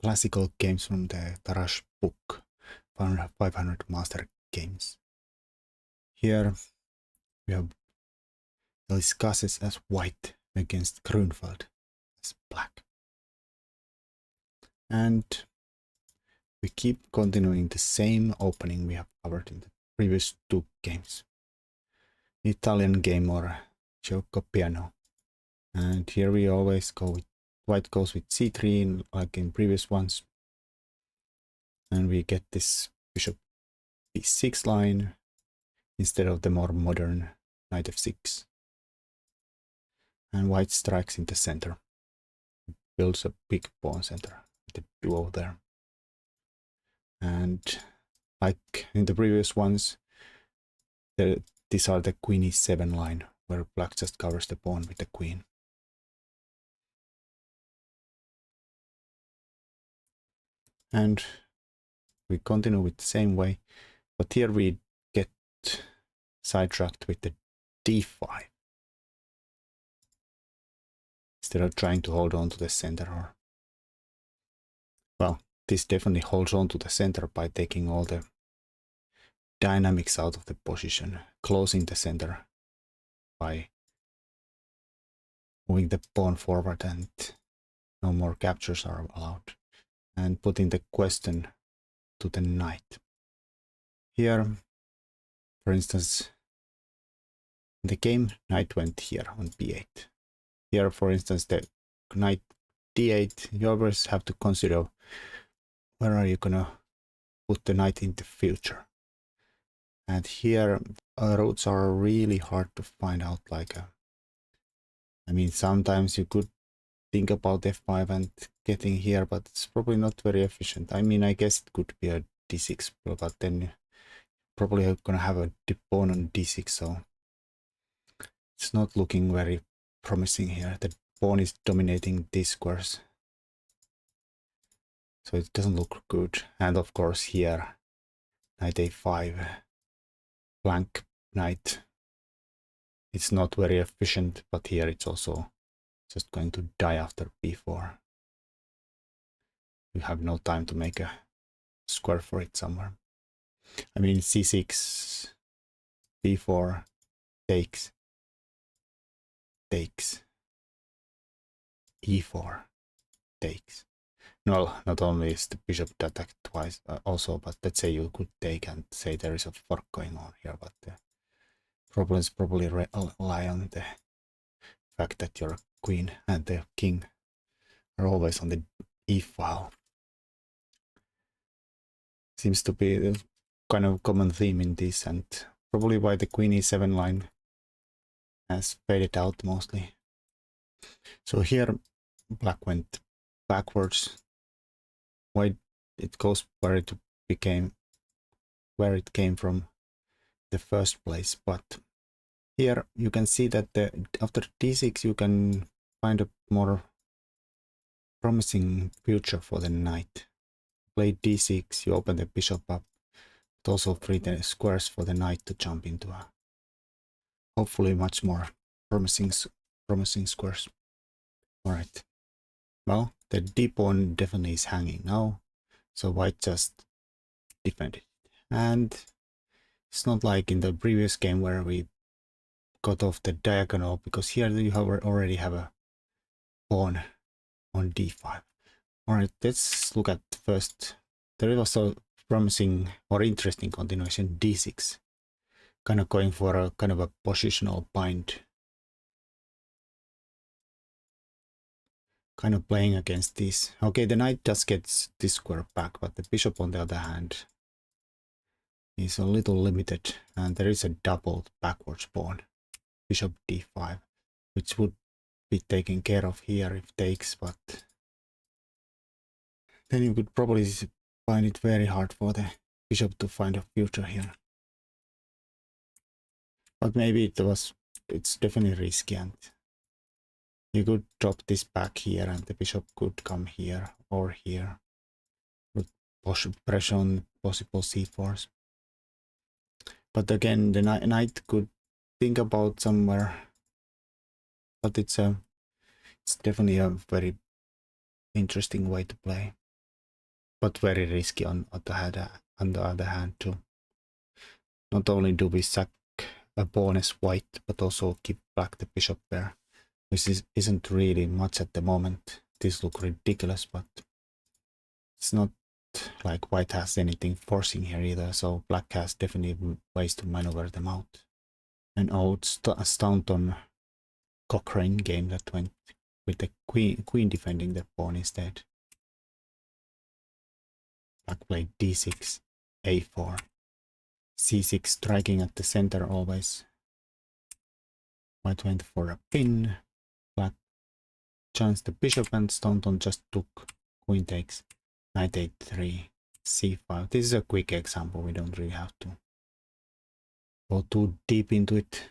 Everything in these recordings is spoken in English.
classical games from the Tarash book, 500 master games. Here we have Eliskases as white against Grünfeld as black. And we keep continuing the same opening we have covered in the previous two games. Italian game or Gioco Piano. And here we always go with white goes with c3 like in previous ones. And we get this bishop b6 line instead of the more modern knight f6. And white strikes in the center. Builds a big pawn center, the duo there. And like in the previous ones, these are the queen e7 line, where black just covers the pawn with the queen. And we continue with the same way, but here we get sidetracked with the d5. Instead of trying to hold on to the center, or well, this definitely holds on to the center by taking all the dynamics out of the position, closing the center by moving the pawn forward and no more captures are allowed, and putting the question to the knight. Here, for instance, in the game, knight went here on b8. Here, for instance, the knight d8, you always have to consider where are you gonna put the knight in the future. And here, routes are really hard to find out. I mean, sometimes you could think about f5 and getting here, but it's probably not very efficient. I mean, I guess it could be a d6, but then probably I'm gonna have a pawn on d6, so it's not looking very promising here. The pawn is dominating these squares, so it doesn't look good. And of course here, knight a5, blank knight. It's not very efficient, but here it's also just going to die after b4. You have no time to make a square for it somewhere. I mean, c6, b4, takes, e4, takes. No, not only is the bishop attacked twice, also, but let's say you could take and say there is a fork going on here, but the problems probably lie on the fact that your queen and the king are always on the e file. Seems to be a kind of common theme in this, and probably why the queen e7 line has faded out mostly. So here black went backwards. White, it goes where it came from the first place, but here you can see that after d6 you can find a more promising future for the knight. Play d6, you open the bishop up, but also free the squares for the knight to jump into a hopefully much more promising squares. Alright, well, the d pawn definitely is hanging now, so white just defended it. And it's not like in the previous game where we got off the diagonal, because here you already have a pawn on d5. Alright, let's look at first. There is also promising or interesting continuation d6. Kind of going for a kind of a positional bind. Kind of playing against this. Okay, the knight just gets this square back, but the bishop on the other hand is a little limited, and there is a doubled backwards pawn. Bishop d5, which would be taken care of here if takes, but then you could probably find it very hard for the bishop to find a future here. But maybe it's definitely risky, and you could drop this back here and the bishop could come here or here with pressure on possible c4s. But again, the knight could think about somewhere, but it's definitely a very interesting way to play. but very risky on the other hand too. Not only do we sack a pawn as white, but also keep back the bishop there, which isn't really much at the moment. This looks ridiculous, but it's not like white has anything forcing here either, so black has definitely ways to maneuver them out. An old Staunton Cochrane game that went with the queen defending the pawn instead. Black played d6, a4, c6 striking at the center always. White went for a pin. Black chanced the bishop and Staunton just took. Queen takes. Knight a3, c5. This is a quick example, we don't really have to go too deep into it.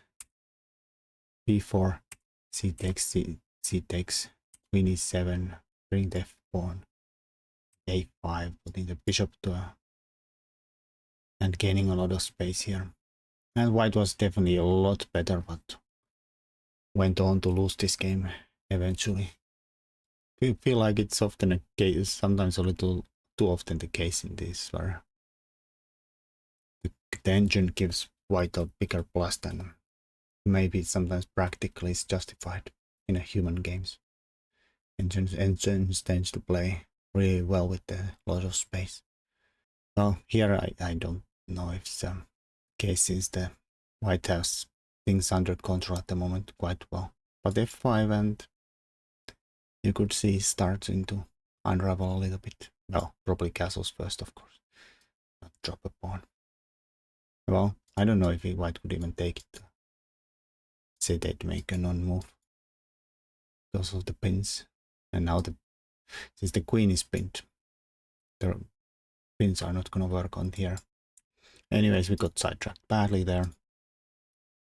b4, c takes, c takes, queen e7, bring the f pawn, a5, putting the bishop to a, and gaining a lot of space here. And white was definitely a lot better, but went on to lose this game eventually. I feel like it's often a case, sometimes a little too often the case in this, where the engine gives white a bigger plus than maybe sometimes practically is justified in a human games. Engines tends to play really well with a lot of space. Well, here I don't know if it's the case, since the white has things under control at the moment quite well. But f5, and you could see starting to unravel a little bit. Well, probably castles first, of course. Not drop a pawn. Well, I don't know if white could even take it. Say they'd make a non-move because of the pins. And now since the queen is pinned, the pins are not gonna work on here. Anyways, we got sidetracked badly there.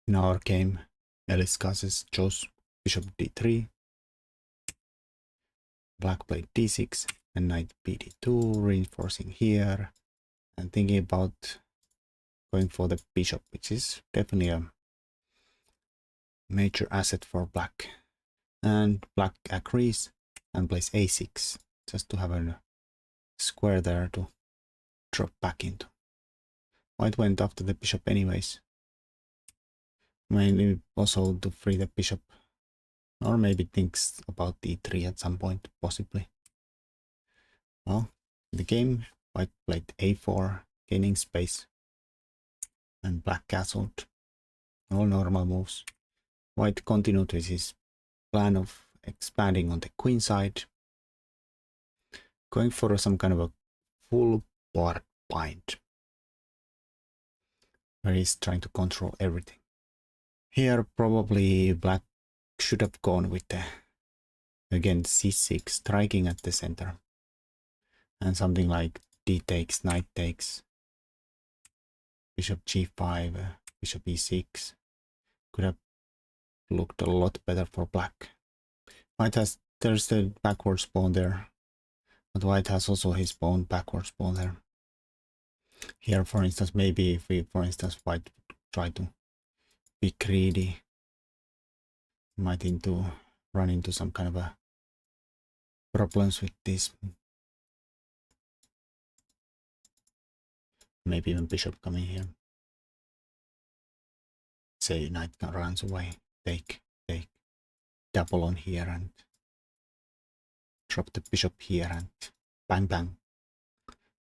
In our game, Eliskases chose bishop d3. Black played d6 and knight bd2, reinforcing here and thinking about going for the bishop, which is definitely a major asset for black. And black agrees and plays a6 just to have a square there to drop back into. White went after the bishop anyways, mainly also to free the bishop, or maybe thinks about d3 at some point, possibly. Well, in the game, white played a4, gaining space, and black castled. All normal moves. White continued with his plan of expanding on the queen side, going for some kind of a full board bind, where he's trying to control everything. Here probably black should have gone with the, again, c6, striking at the center, and something like d takes, knight takes, bishop g5, bishop e6 could have looked a lot better for black. White has, there's the backwards pawn there, but white has also his pawn, backwards pawn there. Here, for instance, maybe if we, for instance, white try to be greedy, might run into some kind of a problems with this. Maybe even bishop coming here. Say knight runs away, take, double on here and drop the bishop here and bang bang.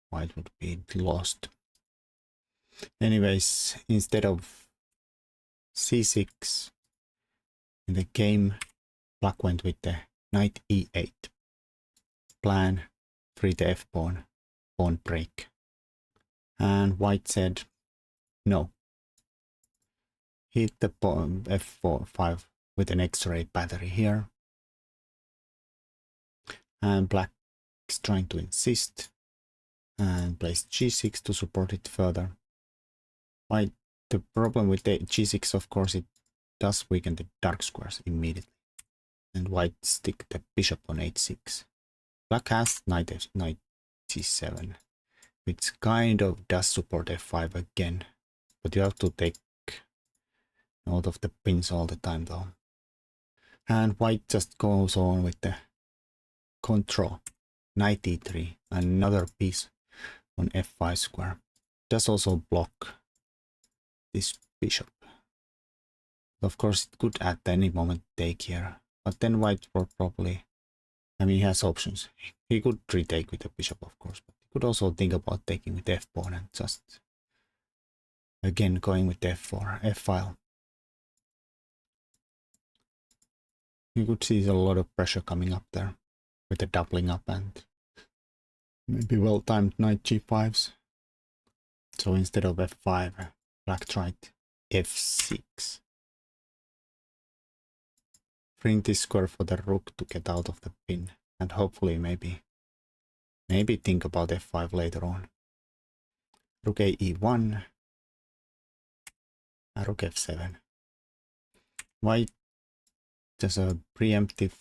White would be lost. Anyways, instead of c6 in the game, black went with the knight e8 plan, free the f pawn, pawn break. And white said no. Hit the pawn f5 with an X-ray battery here. And black is trying to insist and plays g6 to support it further. White, the problem with the g6, of course, it does weaken the dark squares immediately. And white stick the bishop on h6. Black has knight c7, which kind of does support f5 again, but you have to take note of the pins all the time though. And white just goes on with the control. knight e3, another piece on f5 square. Does also block this bishop. Of course, it could at any moment take here, but then white will probably, I mean, he has options. He could retake with the bishop, of course, but he could also think about taking with f pawn and just again going with f4, f file. You could see a lot of pressure coming up there with the doubling up and maybe well-timed knight g5s. So instead of f5, black tried f6. Freeing this square for the rook to get out of the pin, and hopefully maybe think about f5 later on. Rook a e1, rook f7. White does a preemptive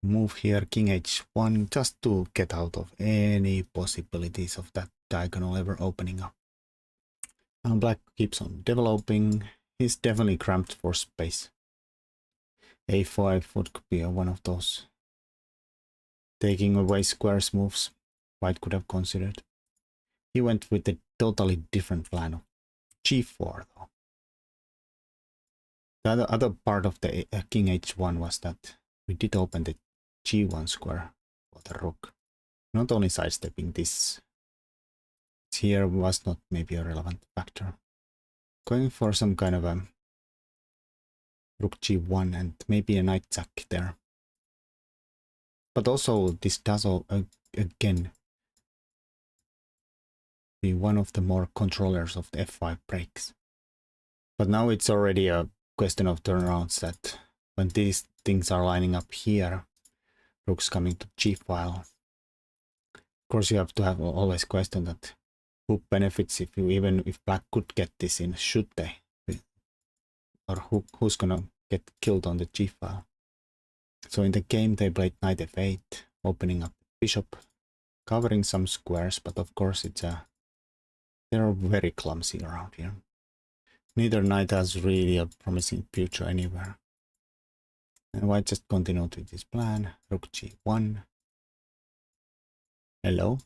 move here, king h1, just to get out of any possibilities of that diagonal ever opening up. And black keeps on developing. He's definitely cramped for space. a5 would be one of those taking away squares moves white could have considered. He went with a totally different plan of g4 though. The other part of the king h1 was that we did open the g1 square for the rook. Not only sidestepping this here was not maybe a relevant factor. Going for some kind of a rook g1 and maybe a knight sack there. But also this does again be one of the more controllers of the f5 breaks. But now it's already a question of turnarounds that when these things are lining up here, rook's coming to g file. Of course, you have to have always question that who benefits if you, even if black could get this in, should they? Or who's gonna get killed on the g file? So in the game they played knight f8, opening up the bishop, covering some squares, but of course they're very clumsy around here. Neither knight has really a promising future anywhere. And white just continued with his plan, rook g1. Hello?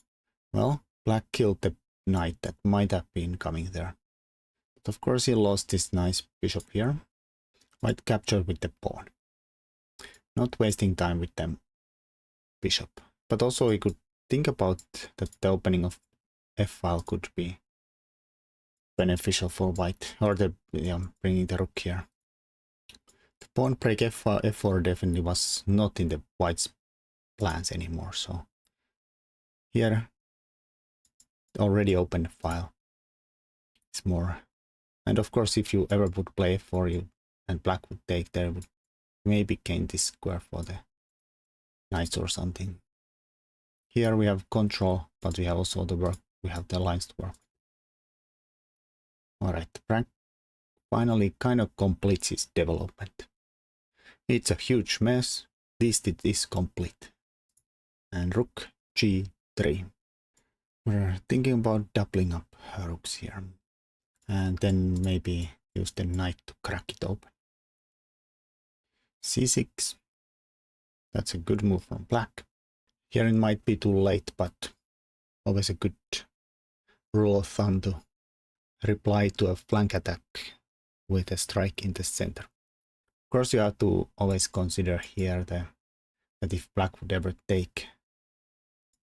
Well, black killed the knight that might have been coming there. But of course he lost this nice bishop here. White captured with the pawn. Not wasting time with the bishop. But also he could think about that the opening of f-file could be beneficial for white, or the bringing the rook here. The pawn break f4 definitely was not in the white's plans anymore, so here already open file. It's more, and of course if you ever would play f4 you and black would take there, would maybe gain this square for the knights or something. Here we have control, but we have also the work, we have the lines to work. Alright, Frank finally kind of completes his development. It's a huge mess, at least it is complete. And rook g3. We're thinking about doubling up rooks here. And then maybe use the knight to crack it open. c6. That's a good move from black. Here it might be too late, but always a good rule of thumb to reply to a flank attack with a strike in the center. Of course, you have to always consider here that if black would ever take,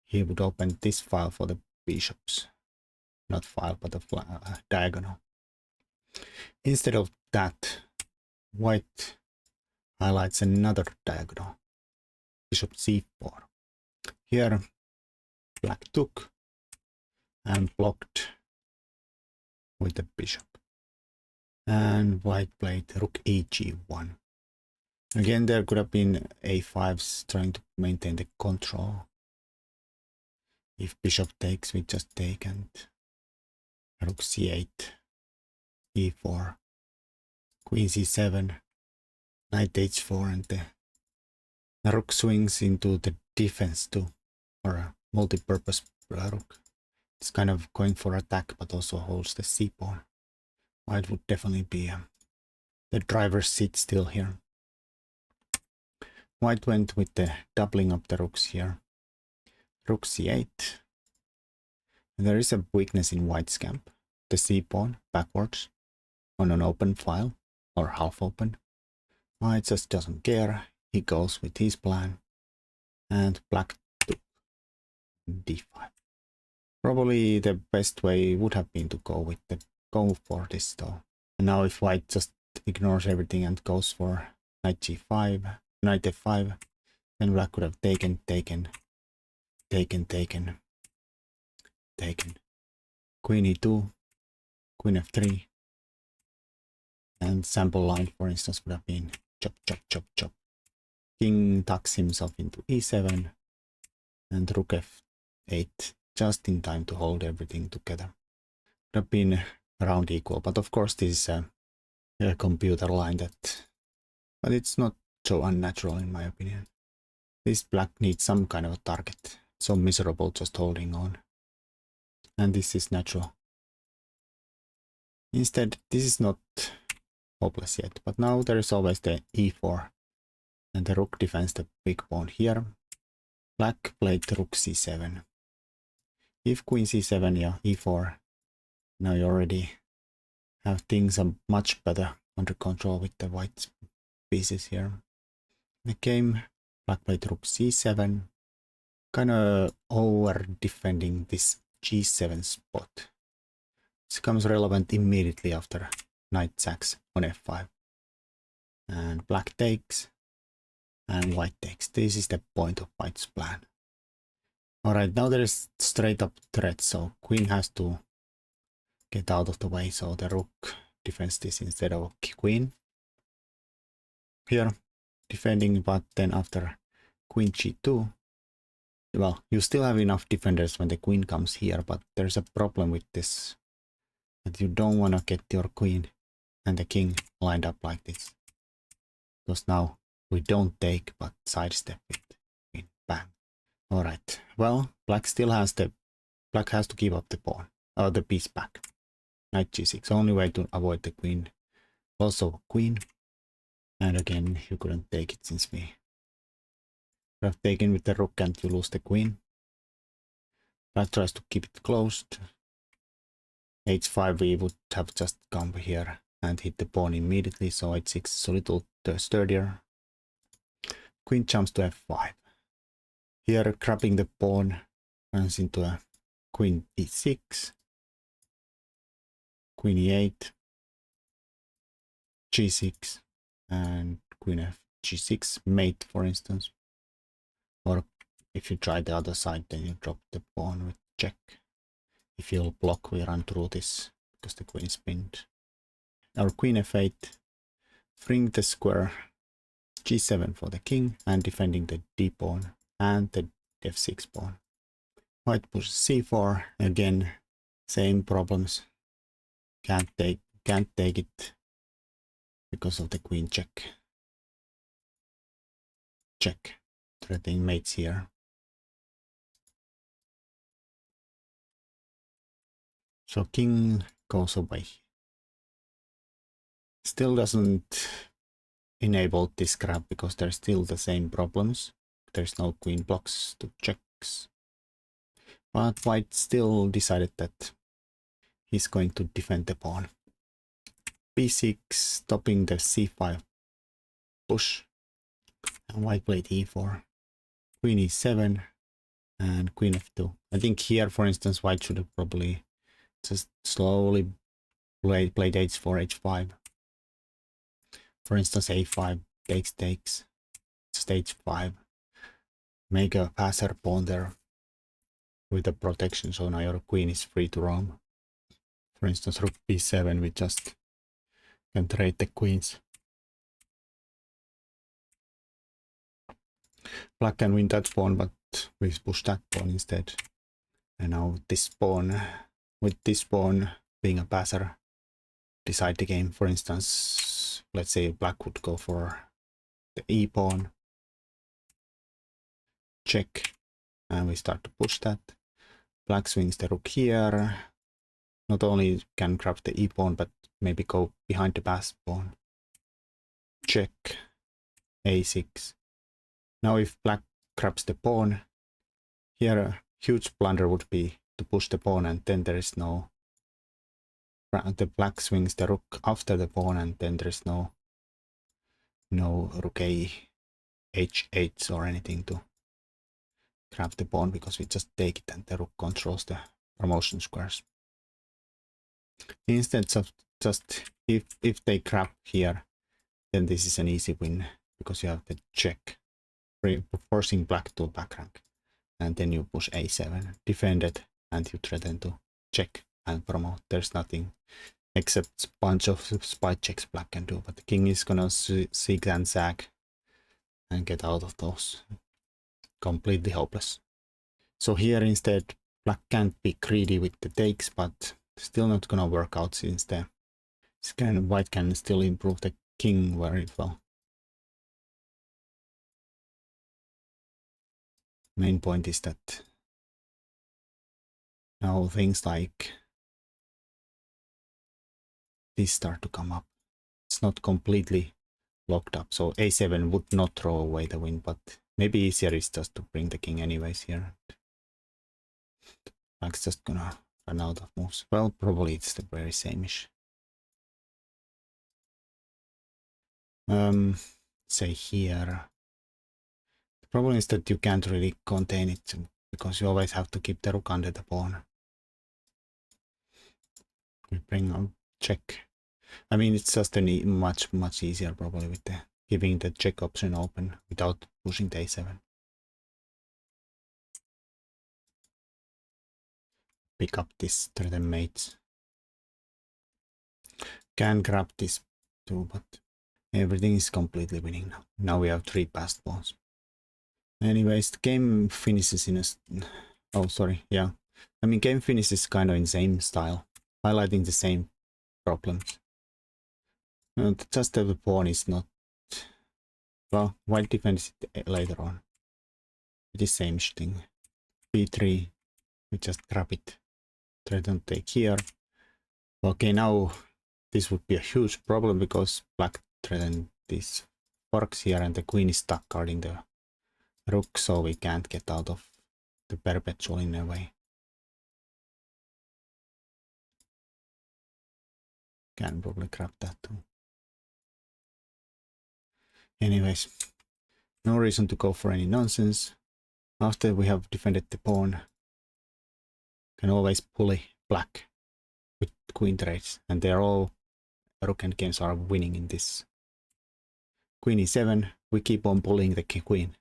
he would open this file for the bishops. Not file, but a diagonal. Instead of that, white highlights another diagonal. Bishop c4. Here, black took and blocked with the bishop. And white played rook eg1. Again, there could have been a5s trying to maintain the control. If bishop takes, we just take, and rook c8, e4, queen c7, knight h4, and the rook swings into the defense too, or a multi-purpose rook. It's kind of going for attack, but also holds the c-pawn. White would definitely be the driver's seat still here. White went with the doubling up the rooks here. rook c8. And there is a weakness in white's camp. The c pawn backwards on an open file or half open. White just doesn't care. He goes with his plan. And black took d5. Probably the best way would have been to go for this though. And now if white just ignores everything and goes for knight g5, knight f5, then black could have taken, queen e2, queen f3, and sample line, for instance, would have been chop, chop, chop, chop. King tucks himself into e7, and rook f8, just in time to hold everything together. Would have been around equal, but of course this is a computer line but it's not so unnatural in my opinion. This black needs some kind of a target. So miserable just holding on. And this is natural. Instead, this is not hopeless yet, but now there is always the e4. And the rook defends the big pawn here. Black played rook c7. If queen c7, yeah, e4. Now you already have things much better under control with the white pieces here. The game, black played rook c7. Kind of over defending this g7 spot. This becomes relevant immediately after knight sacks on f5. And black takes and white takes. This is the point of white's plan. Alright, now there is straight up threat, so queen has to get out of the way, so the rook defends this instead of queen. Here, defending, but then after queen g2, well, you still have enough defenders when the queen comes here, but there's a problem with this. That you don't want to get your queen and the king lined up like this. Because now we don't take, but sidestep it. Queen, bang. Alright, well, black has to give up the pawn, or the piece back. Knight g6, only way to avoid the queen. Also queen. And again, you couldn't take it since we have taken with the rook and you lose the queen. Black tries to keep it closed. h5 we would have just come here and hit the pawn immediately, so h6 is a little sturdier. Queen jumps to f5. Here grabbing the pawn runs into a queen e6, queen e8, g6, and queen f g6 mate, for instance. Or if you try the other side, then you drop the pawn with check. If you'll block, we run through this because the queen is pinned. Our queen f8, freeing the square, g7 for the king, and defending the d pawn and the f6 pawn. White pushes c4, again, same problems. Can't take it because of the queen check. Check. Threatening mates here. So king goes away. Still doesn't enable this grab because there's still the same problems. There's no queen blocks to checks. But white still decided that he's going to defend the pawn. b6, stopping the c5 push. And white played e4. Queen e7 and queen f2. I think here, for instance, white should have probably just slowly played h4, h5. For instance, a5 takes, just h5. Make a passer pawn there with the protection, so now your queen is free to roam. For instance, rook b7, we just can trade the queens. Black can win that pawn, but we push that pawn instead. And now this pawn, with this pawn being a passer, decide the game. For instance, let's say black would go for the e pawn. Check. And we start to push that. Black swings the rook here. Not only can grab the e pawn, but maybe go behind the pass pawn. Check. a6. Now if black grabs the pawn, Here a huge blunder would be to push the pawn, and then there is no... The black swings the rook after the pawn, and then there is no rook a h8 or anything to grab the pawn, because we just take it and the rook controls the promotion squares. Instead of just if they grab here, then this is an easy win, because you have the check, forcing black to back rank, and then you push a7, defend it, and you threaten to check and promote. There's nothing except a bunch of spy checks black can do, but the king is gonna zig and zag and get out of those. Completely hopeless. So here instead, black can't be greedy with the takes, but still not gonna work out, since the white can still improve the king very well. Main point is that now things like this start to come up. It's not completely locked up, so a7 would not throw away the win, but maybe easier is just to bring the king anyways here. Black's just gonna run out of moves. Well, probably it's the very same-ish. Say here. The problem is that you can't really contain it, because you always have to keep the rook under the pawn. We bring on check. I mean, it's just much easier probably with the giving the check option open without pushing the a7. Pick up this threaten mates. Can grab this too, but everything is completely winning now. Now we have 3 passed pawns. Anyways, the game finishes in a... Oh, sorry, yeah. I mean, game finishes kind of in the same style, highlighting the same problems. Just that the pawn is not... Well, white defends it later on. It is same thing. b3, we just grab it. Threaten take here. Okay, now this would be a huge problem, because black threatened these forks here, and the queen is stuck guarding the rook, so we can't get out of the perpetual in a way. Can probably grab that too. Anyways, no reason to go for any nonsense. After we have defended the pawn, can always bully black with queen trades, and they're all rook and games are winning in this. Queen e7, we keep on bullying the queen.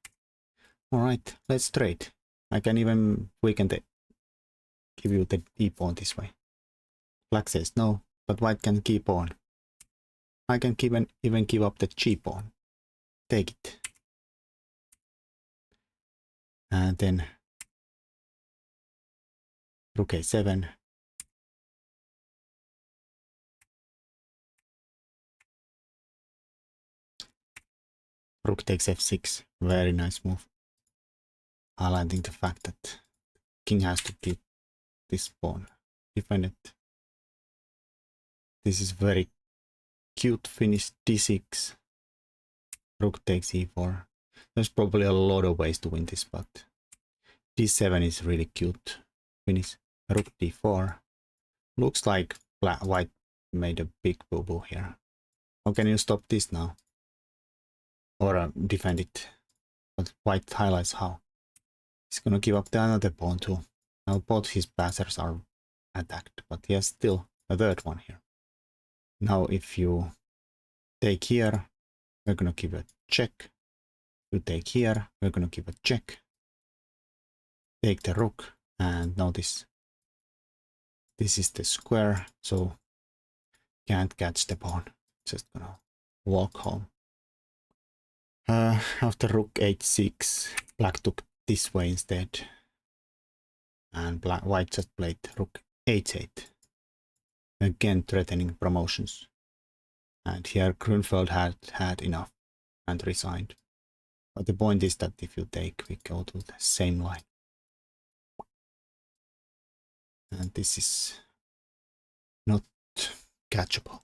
Alright, let's trade. I can even weaken the... give you the e-pawn this way. Black says no, but white can keep on. I can even give up the g-pawn. Take it. And then rook a7. Rook takes f6. Very nice move. Highlighting the fact that king has to keep this pawn. Defend it. This is very cute finish. d6. Rook takes e4. There's probably a lot of ways to win this, but d7 is really cute finish. Rook d4. Looks like white made a big boo-boo here. How can you stop this now? Or defend it? But white highlights how. He's gonna give up the another pawn too. Now both his passers are attacked, but he has still a third one here. Now if you take here, we're gonna give a check. You take here, we're gonna give a check. Take the rook, and notice this is the square, so can't catch the pawn. Just gonna walk home. After rook h6, black took this way instead, and white just played rook h8, again threatening promotions. And here Grünfeld had enough and resigned. But the point is that if you take, we go to the same line. And this is not catchable.